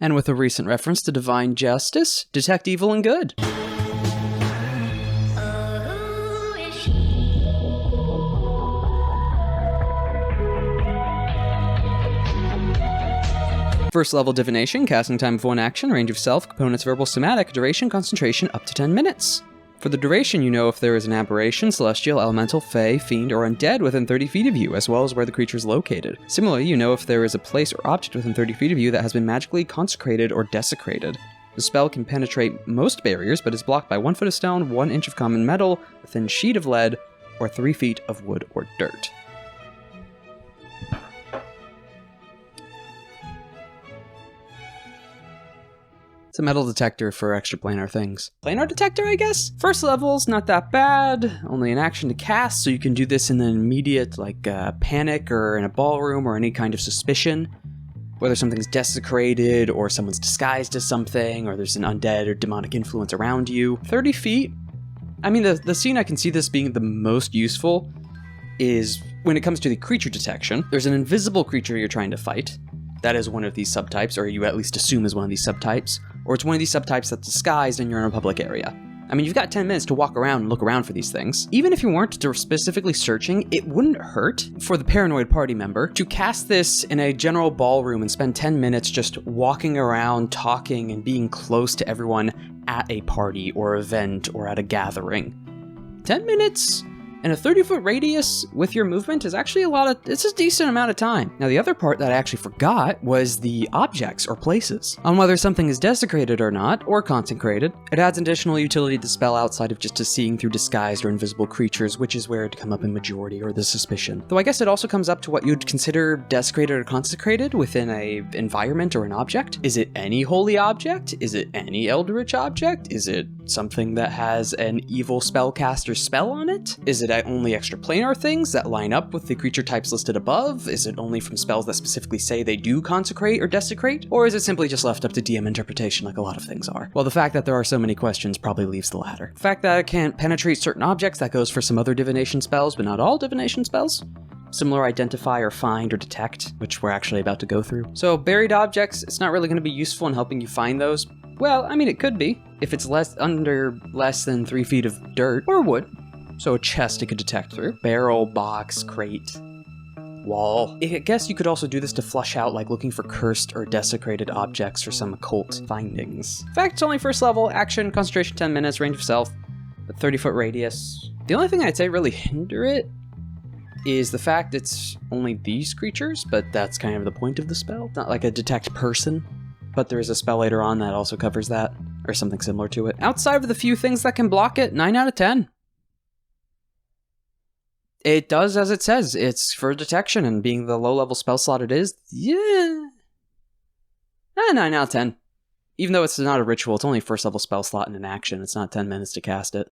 And with a recent reference to divine justice, detect evil and good. First level divination, casting time of 1 action, range of self, components verbal somatic, duration concentration up to 10 minutes. For the duration, you know if there is an aberration, celestial, elemental, fey, fiend, or undead within 30 feet of you, as well as where the creature is located. Similarly, you know if there is a place or object within 30 feet of you that has been magically consecrated or desecrated. The spell can penetrate most barriers, but is blocked by 1 foot of stone, 1 inch of common metal, a thin sheet of lead, or 3 feet of wood or dirt. It's a metal detector for extraplanar things. Planar detector, I guess? First level's not that bad, only an action to cast, so you can do this in an immediate, panic or in a ballroom or any kind of suspicion. Whether something's desecrated or someone's disguised as something or there's an undead or demonic influence around you. 30 feet? I mean, the scene I can see this being the most useful is when it comes to the creature detection. There's an invisible creature you're trying to fight. That is one of these subtypes, or you at least assume is one of these subtypes. Or it's one of these subtypes that's disguised and you're in a public area. I mean, you've got 10 minutes to walk around and look around for these things. Even if you weren't specifically searching, it wouldn't hurt for the paranoid party member to cast this in a general ballroom and spend 10 minutes just walking around, talking, and being close to everyone at a party or event or at a gathering. 10 minutes in a 30-foot radius with your movement is actually it's a decent amount of time. Now, the other part that I actually forgot was the objects or places. On whether something is desecrated or not, or consecrated, it adds additional utility to the spell outside of just to seeing through disguised or invisible creatures, which is where it'd come up in majority or the suspicion. Though I guess it also comes up to what you'd consider desecrated or consecrated within a environment or an object. Is it any holy object? Is it any eldritch object? Is it something that has an evil spellcaster spell on it? Is it only extraplanar things that line up with the creature types listed above? Is it only from spells that specifically say they do consecrate or desecrate? Or is it simply just left up to DM interpretation like a lot of things are? Well, the fact that there are so many questions probably leaves the latter. The fact that it can't penetrate certain objects, that goes for some other divination spells, but not all divination spells. Similar identify or find or detect, which we're actually about to go through. So buried objects, it's not really going to be useful in helping you find those. Well, I mean, it could be, if it's under less than 3 feet of dirt or wood. So a chest it could detect through. Barrel, box, crate, wall. I guess you could also do this to flush out, like looking for cursed or desecrated objects or some occult findings. In fact, it's only first level, action, concentration 10 minutes, range of self, a 30-foot radius. The only thing I'd say really hinder it is the fact it's only these creatures, but that's kind of the point of the spell. It's not like a detect person, but there is a spell later on that also covers that, or something similar to it. Outside of the few things that can block it, 9 out of 10. It does as it says. It's for detection, and being the low-level spell slot it is, yeah. 9 out of 10. Even though it's not a ritual, it's only a first-level spell slot and an action. It's not 10 minutes to cast it.